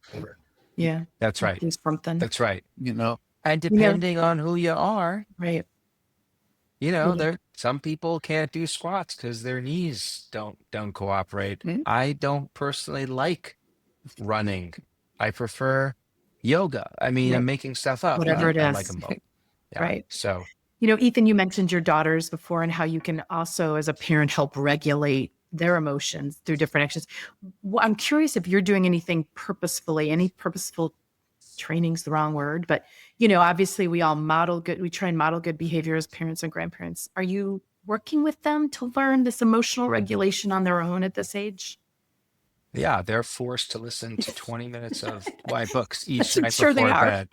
Yeah. That's right. Do something. That's right. you know. And You know, depending on who you are, right. Yeah. some people can't do squats because their knees don't cooperate. Mhm. I don't personally like running. I prefer yoga. I mean, I'm Right. making stuff up, Whatever but it I like is. them both. Yeah. Right. So Ethan, you mentioned your daughters before and how you can also, as a parent, help regulate their emotions through different actions. I'm curious if you're doing anything purposefully, any purposeful training's the wrong word, but obviously we try and model good behavior as parents and grandparents. Are you working with them to learn this emotional regulation on their own at this age? yeah, they're forced to listen to 20 minutes of my books each I'm night sure they before are. bed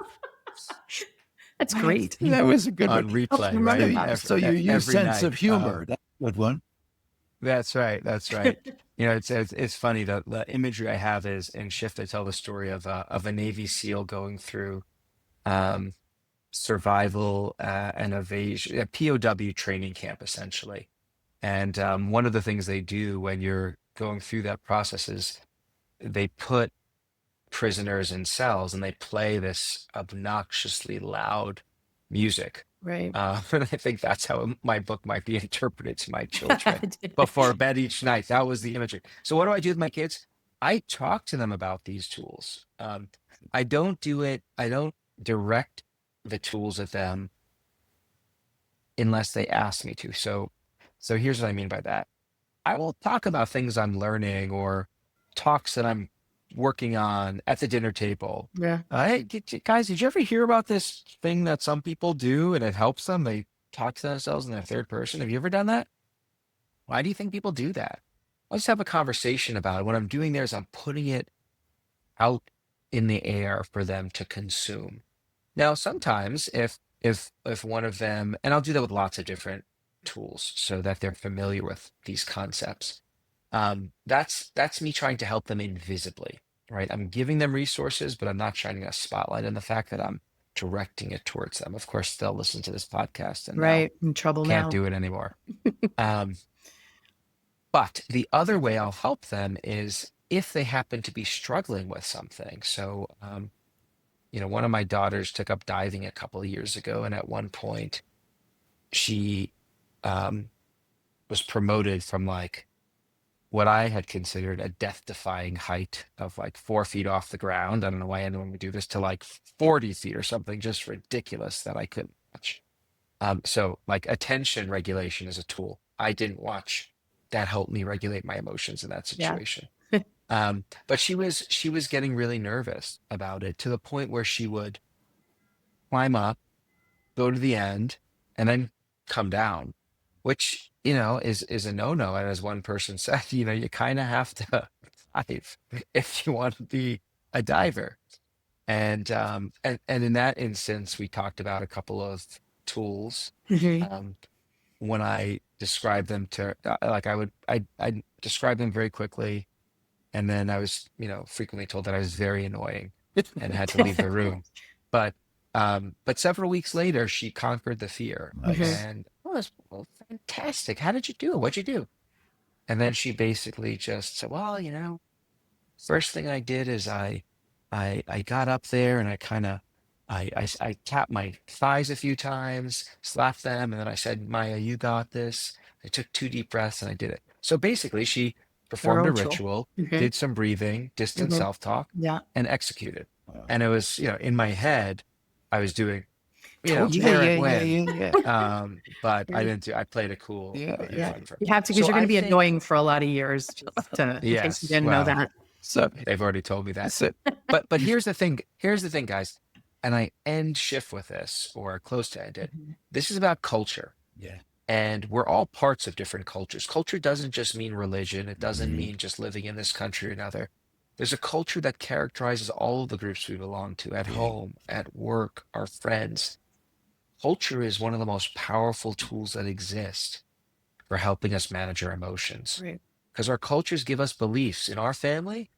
That's What? great. That was a good on one. Help replay, them run right? their So, mouths. so you use Every sense night. of humor. That's a good one. That's right. That's right. It's funny that the imagery I have is in Shift. I tell the story of a Navy SEAL going through um, survival and evasion, a POW training camp, essentially. And one of the things they do when you're going through that process is they put prisoners in cells and they play this obnoxiously loud music. Right. And I think that's how my book might be interpreted to my children before bed each night. That was the imagery. So what do I do with my kids? I talk to them about these tools. I don't direct the tools at them unless they ask me to. So here's what I mean by that. I will talk about things I'm learning or talks that I'm working on at the dinner table. Yeah. Hey, guys, did you ever hear about this thing that some people do and it helps them? They talk to themselves in the third person. Have you ever done that? Why do you think people do that? Let's have a conversation about it. What I'm doing there is I'm putting it out in the air for them to consume. Now, sometimes if one of them, and I'll do that with lots of different tools so that they're familiar with these concepts. That's me trying to help them invisibly, right? I'm giving them resources, but I'm not shining a spotlight on the fact that I'm directing it towards them. Of course, they'll listen to this podcast and now Right. In trouble can't now. do it anymore. Um, but the other way I'll help them is if they happen to be struggling with something. So, one of my daughters took up diving a couple of years ago, and at one point she um, was promoted from like what I had considered a death-defying height of like 4 feet off the ground. I don't know why anyone would do this to like 40 feet or something just ridiculous that I couldn't watch. So like attention regulation is a tool. I didn't watch. That helped me regulate my emotions in that Yeah. situation. But she was getting really nervous about it to the point where she would climb up, go to the end, and then come down, which is a no-no. And as one person said, you kind of have to dive if you want to be a diver. And in that instance, we talked about a couple of tools. Mhm. Um, when I describe them to like I describe them very quickly, and then I was frequently told that I was very annoying and had to leave the room. But several weeks later, she conquered the fear, Nice. and that's well, fantastic. How did you do it? What'd you do? And then she basically just said, well, first thing I did is I got up there and I kind of I tapped my thighs a few times, slapped them, and then I said, Maya, you got this. I took 2 deep breaths and I did it. So basically, she performed a Spiritual. ritual, Mhm. did some breathing, distant Mhm. self-talk, Yeah. and executed. Wow. And it was, in my head, I was doing, Told you. Yeah, Parent yeah, yeah, win. yeah, yeah. But I Right. didn't do. I played it cool, Yeah, made it Yeah. yeah. fun for. You have to, because So you're going to I be think annoying for a lot of years, just in case you yes. didn't know Well, that. So they've already told me that. that's it. But here's the thing. Here's the thing, guys. And I end shift with this, or close to end it. Mhm. This is about culture, Yeah. and we're all parts of different cultures. Culture doesn't just mean religion. It doesn't Mhm. mean just living in this country or another. There's a culture that characterizes all of the groups we belong to, at Yeah. home, at work, our friends. Culture is one of the most powerful tools that exist for helping us manage our emotions. Right. Because our cultures give us beliefs. In our family,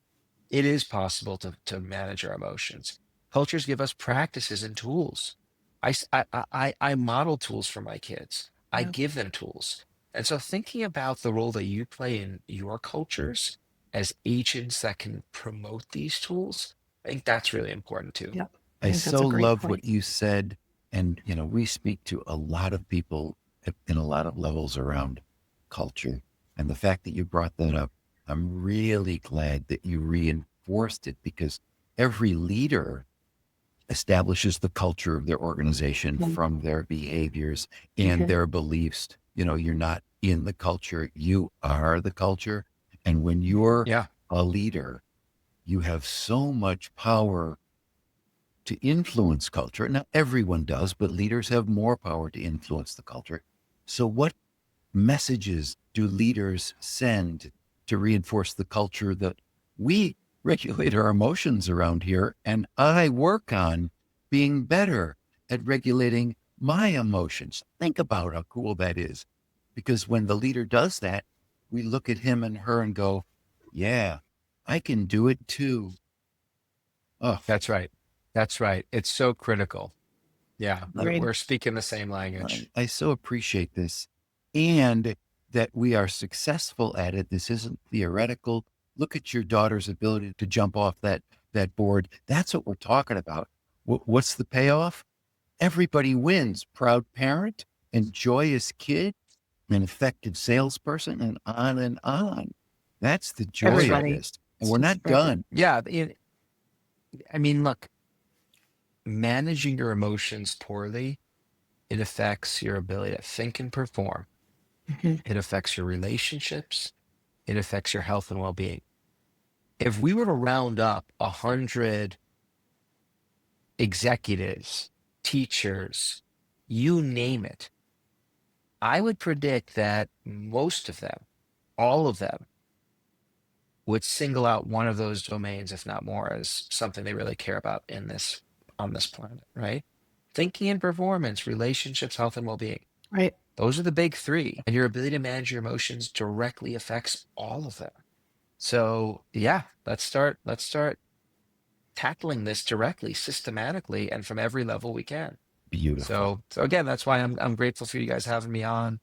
it is possible to manage our emotions. Cultures give us practices and tools. I model tools for my kids. I Yeah. give them tools. And so thinking about the role that you play in your cultures as agents that can promote these tools, I think that's really important too. Yep. I I think that's so a great love point. what you said. And, we speak to a lot of people in a lot of levels around culture. And the fact that you brought that up, I'm really glad that you reinforced it, because every leader establishes the culture of their organization from their behaviors and their beliefs. You're not in the culture, you are the culture. And when you're Yeah. a leader, you have so much power to influence culture. Now, everyone does, but leaders have more power to influence the culture. So, what messages do leaders send to reinforce the culture that we regulate our emotions around here? And I work on being better at regulating my emotions. Think about how cool that is. Because when the leader does that, we look at him and her and go, yeah, I can do it too. Oh, That's right. That's right. It's so critical. Yeah, we're, Right. we're speaking the same language. I so appreciate this, and that we are successful at it. This isn't theoretical. Look at your daughter's ability to jump off that board. That's what we're talking about. What's the payoff? Everybody wins. Proud parent and joyous kid, an effective salesperson, and on and on. That's the joy of Everybody. this. And It's we're just not for everybody. done. Yeah, I mean, look, managing your emotions poorly, it affects your ability to think and perform. Mhm. It affects your relationships. It affects your health and well-being. If we were to round up 100 executives, teachers, you name it, I would predict that most of them, all of them, would single out one of those domains, if not more, as something they really care about on this planet, right? Thinking and performance, relationships, health and well-being. Right. Those are the big three. And your ability to manage your emotions directly affects all of them. So yeah, let's start tackling this directly, systematically, and from every level we can. Beautiful. So again, that's why I'm grateful for you guys having me on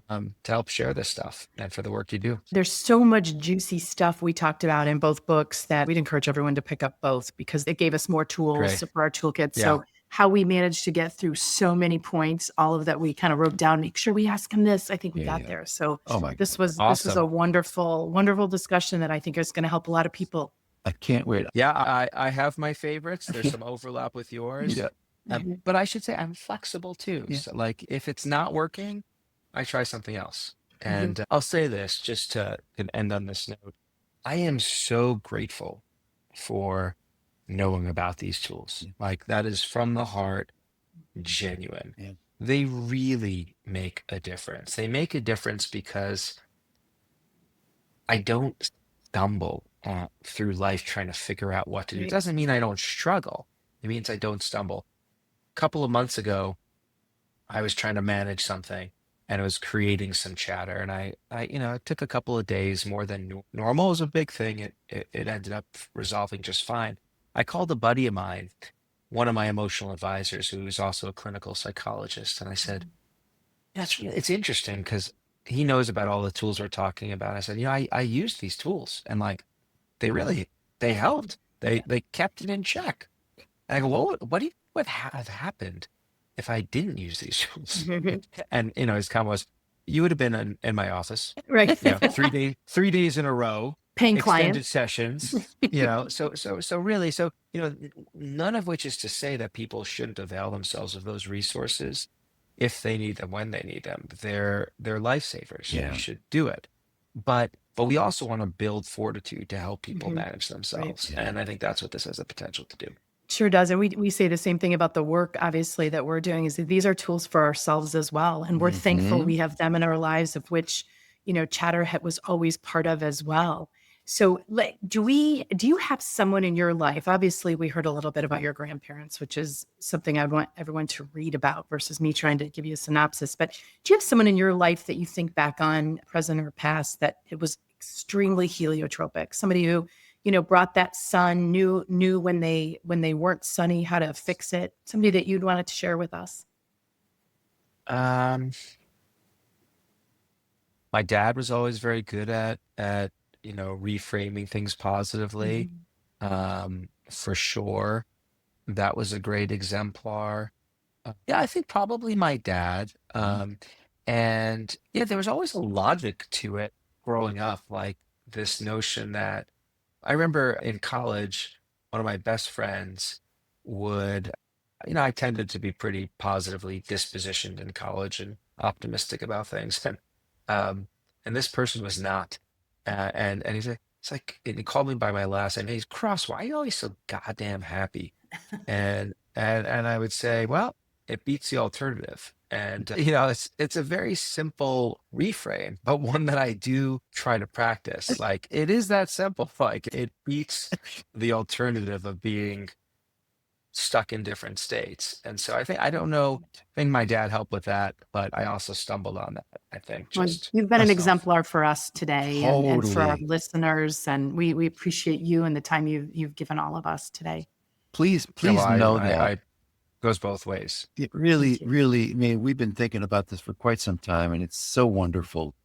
to help share this stuff and for the work you do. There's so much juicy stuff we talked about in both books that we'd encourage everyone to pick up both because it gave us more tools Great. for our toolkit. Yeah. So how we managed to get through so many points, all of that we kind of wrote down, make sure we ask them this. I think we got Yeah. there. So Oh my God. this was a Awesome. wonderful, wonderful discussion that I think is going to help a lot of people. I can't wait. Yeah, I have my favorites. There's some overlap with yours. Yeah. Mhm. But I should say I'm flexible too. Yeah. So like if it's not working, I try something else. Mhm. And I'll say this just to end on this note. I am so grateful for knowing about these tools. Yeah. Like that is from the heart, genuine. Yeah. They really make a difference. They make a difference because I don't stumble through life trying to figure out what to do. It Right. doesn't mean I don't struggle. It means I don't stumble. A couple of months ago, I was trying to manage something and it was creating some chatter. And it took a couple of days more than normal. It was a big thing. It ended up resolving just fine. I called a buddy of mine, one of my emotional advisors, who is also a clinical psychologist. And I said, yeah, it's interesting because he knows about all the tools we're talking about. I said, I use these tools and like they helped. They kept it in check. And I go, what do you would have happened if I didn't use these tools? And his comment was, you would have been in my office, Right. 3 days in a row, Paying extended clients. sessions, so really, none of which is to say that people shouldn't avail themselves of those resources if they need them when they need them. They're lifesavers. Yeah. You should do it. But we also want to build fortitude to help people Mhm. manage themselves. Yeah. And I think that's what this has the potential to do. Sure does. And we say the same thing about the work, obviously, that we're doing is that these are tools for ourselves as well. And we're thankful Mhm. we have them in our lives, of which, Chatterhead was always part of as well. So do you have someone in your life? Obviously, we heard a little bit about your grandparents, which is something I'd want everyone to read about versus me trying to give you a synopsis. But do you have someone in your life that you think back on, present or past, that it was extremely heliotropic? Somebody who brought that sun, knew when they weren't sunny, how to fix it. Somebody that you'd wanted to share with us. Um, my dad was always very good at reframing things positively. Mhm. For sure, that was a great exemplar. Yeah, I think probably my dad. And yeah, there was always a logic to it growing up, like this notion that I remember in college, one of my best friends would, I tended to be pretty positively dispositioned in college and optimistic about things. Um, and this person was not. And he's like, it's like, and he called me by my last name. He's Cross. Why are you always so goddamn happy? And I would say, well, it beats the alternative. And it's a very simple reframe, but one that I do try to practice. Like it is that simple. Like it beats the alternative of being stuck in different states. And so I don't know, I think my dad helped with that, but I also stumbled on that, I think, Well, just you've been an myself. exemplar for us today and for our Totally. listeners. And we appreciate you and the time you've given all of us today. Please, Yeah, well, please know that. I goes both ways. It really, Thank you. really, I mean, we've been thinking about this for quite some time, and it's so wonderful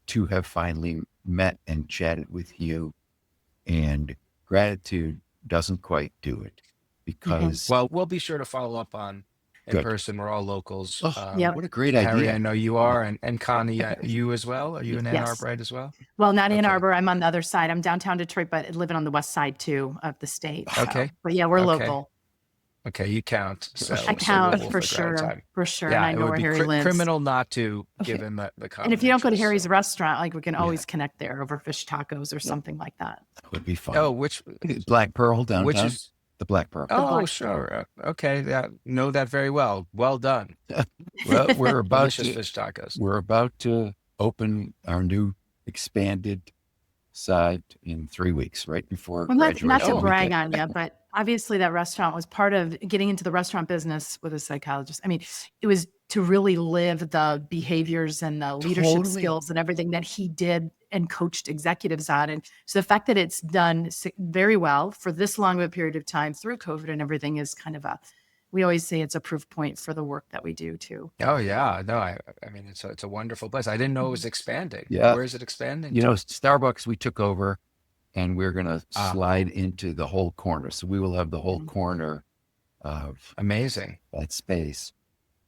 to have finally met and chatted with you. And gratitude doesn't quite do it because, Well, we'll be sure to follow up on in good. person. We're all locals. Oh, Yep. what a great Harry, I idea. know you are, and Connie, you as well. Are you in Ann Yes. Arbor as well? Well, not Ann Okay. Arbor. I'm on the other side. I'm downtown Detroit, but living on the west side too of the state. So, Okay. but yeah, we're Okay. local. Okay, you count. So I we'll count figure for out a sure. time. For sure. Yeah, and I it know would where be Harry lives. criminal not to, given the And if you don't go to common Harry's interest, restaurant, like we can Yeah. always connect there over fish tacos or something like that. That would be fun. so. Oh, which Black Pearl downtown? is The Black Pearl. The oh, Black sure. Okay, yeah, know that very well. Well done. Well, we're about Delicious to, fish tacos. we're about to open our new expanded side in 3 weeks, right before Well, not graduation to brag weekend. on you, but obviously that restaurant was part of getting into the restaurant business with a psychologist. I mean, it was to really live the behaviors and the leadership Totally. skills and everything that he did and coached executives on. And so the fact that it's done very well for this long of a period of time through COVID and everything is kind of we always say it's a proof point for the work that we do too. Oh yeah, no, I mean it's a wonderful place. I didn't know it was expanding. Yeah. Where is it expanding You to? know, Starbucks, we took over and we're going to Ah. slide into the whole corner. So we will have the whole Mhm. corner of Amazing. that space.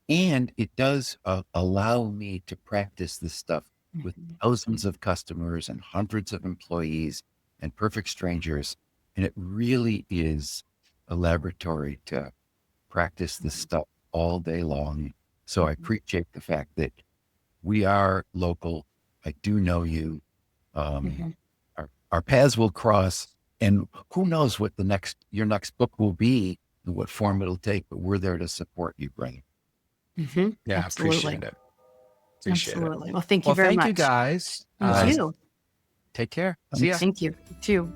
And it does allow me to practice this stuff with Mhm. thousands of customers and hundreds of employees and perfect strangers. And it really is a laboratory to practice this stuff all day long. So I appreciate the fact that we are local. I do know you. Mhm. Our paths will cross, and who knows what your next book will be and what form it'll take, but we're there to support you, brother. Mhm. Yeah, Absolutely. appreciate it. Appreciate it. Absolutely. Well, thank you Well, very thank much. you guys. Thank you. Take care. See ya. Thank you. You too.